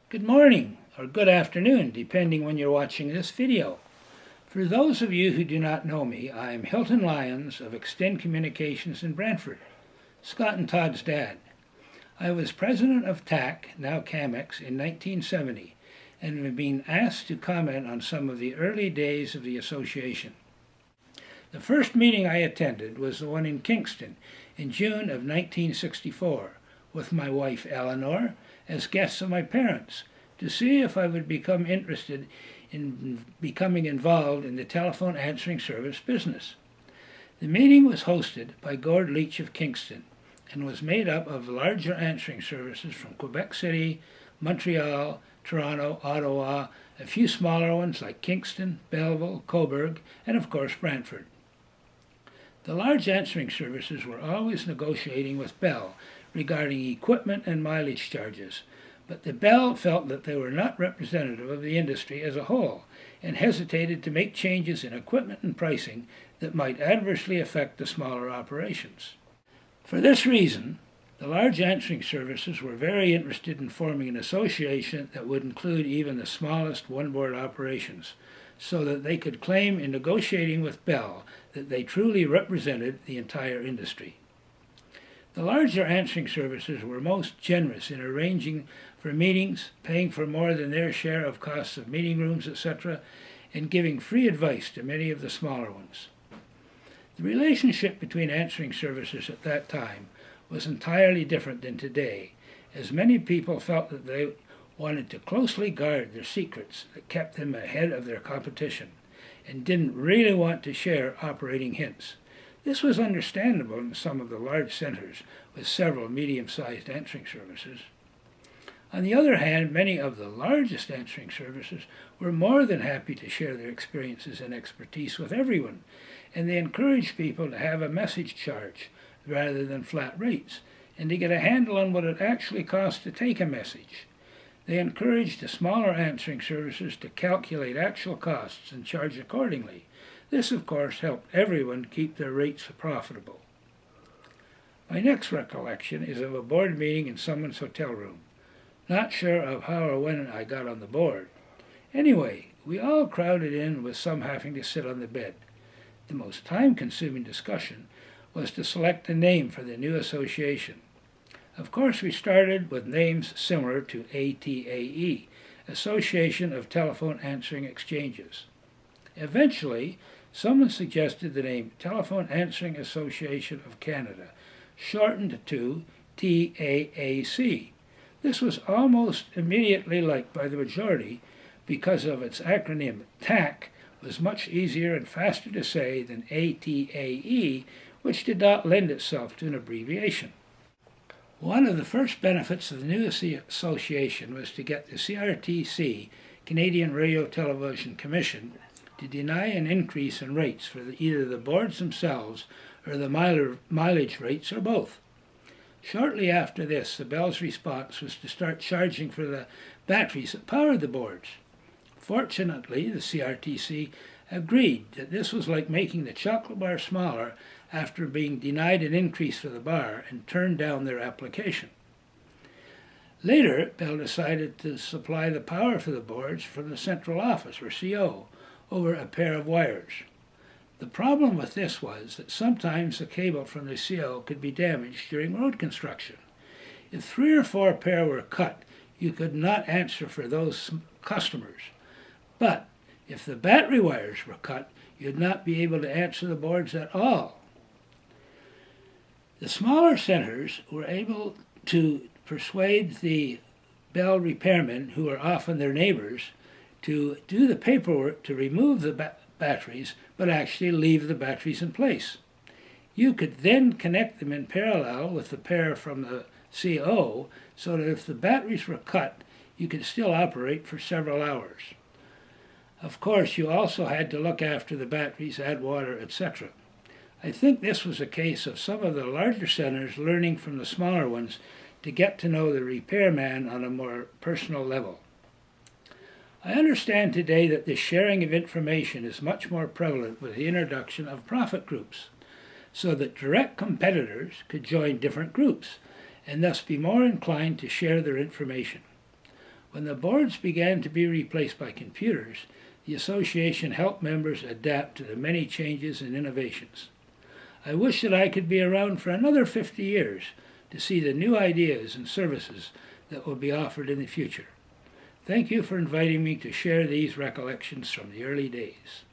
Good morning or good afternoon, depending when you're watching this video. For those of you who do not know me, I am Hilton Lyons of Extend Communications in Brantford, Scott and Todd's dad. I was president of TAC, now CAMEX, in 1970, and have been asked to comment on some of the early days of the association. The first meeting I attended was the one in Kingston in June of 1964, with my wife Eleanor as guests of my parents, to see if I would become interested in becoming involved in the telephone answering service business. The meeting was hosted by Gord Leach of Kingston and was made up of larger answering services from Quebec City, Montreal, Toronto, Ottawa, a few smaller ones like Kingston, Belleville, Cobourg, and of course Brantford. The large answering services were always negotiating with Bell regarding equipment and mileage charges, but the Bell felt that they were not representative of the industry as a whole and hesitated to make changes in equipment and pricing that might adversely affect the smaller operations. For this reason, the large answering services were very interested in forming an association that would include even the smallest one-board operations, so that they could claim in negotiating with Bell that they truly represented the entire industry. The larger answering services were most generous in arranging for meetings, paying for more than their share of costs of meeting rooms, etc., and giving free advice to many of the smaller ones. The relationship between answering services at that time was entirely different than today, as many people felt that they wanted to closely guard their secrets that kept them ahead of their competition, and didn't really want to share operating hints. This was understandable in some of the large centers with several medium-sized answering services. On the other hand, many of the largest answering services were more than happy to share their experiences and expertise with everyone, and they encouraged people to have a message charge rather than flat rates, and to get a handle on what it actually costs to take a message. They encouraged the smaller answering services to calculate actual costs and charge accordingly. This, of course, helped everyone keep their rates profitable. My next recollection is of a board meeting in someone's hotel room. Not sure of how or when I got on the board. Anyway, we all crowded in with some having to sit on the bed. The most time-consuming discussion was to select a name for the new association. Of course, we started with names similar to ATAE, Association of Telephone Answering Exchanges. Eventually, someone suggested the name Telephone Answering Association of Canada, shortened to TAAC. This was almost immediately liked by the majority because of its acronym TAC was much easier and faster to say than ATAE, which did not lend itself to an abbreviation. One of the first benefits of the new association was to get the CRTC, Canadian Radio Television Commission, to deny an increase in rates for either the boards themselves or the mileage rates or both. Shortly after this, the Bell's response was to start charging for the batteries that powered the boards. Fortunately, the CRTC agreed that this was like making the chocolate bar smaller after being denied an increase for the bar and turned down their application. Later, Bell decided to supply the power for the boards from the central office, or CO, over a pair of wires. The problem with this was that sometimes the cable from the CO could be damaged during road construction. If 3 or 4 pair were cut, you could not answer for those customers. But if the battery wires were cut, you'd not be able to answer the boards at all. The smaller centers were able to persuade the Bell repairmen, who were often their neighbors, to do the paperwork to remove the batteries, but actually leave the batteries in place. You could then connect them in parallel with the pair from the CO, so that if the batteries were cut, you could still operate for several hours. Of course, you also had to look after the batteries, add water, etc. I think this was a case of some of the larger centers learning from the smaller ones to get to know the repairman on a more personal level. I understand today that this sharing of information is much more prevalent with the introduction of profit groups, so that direct competitors could join different groups and thus be more inclined to share their information. When the boards began to be replaced by computers, the association helped members adapt to the many changes and innovations. I wish that I could be around for another 50 years to see the new ideas and services that will be offered in the future. Thank you for inviting me to share these recollections from the early days.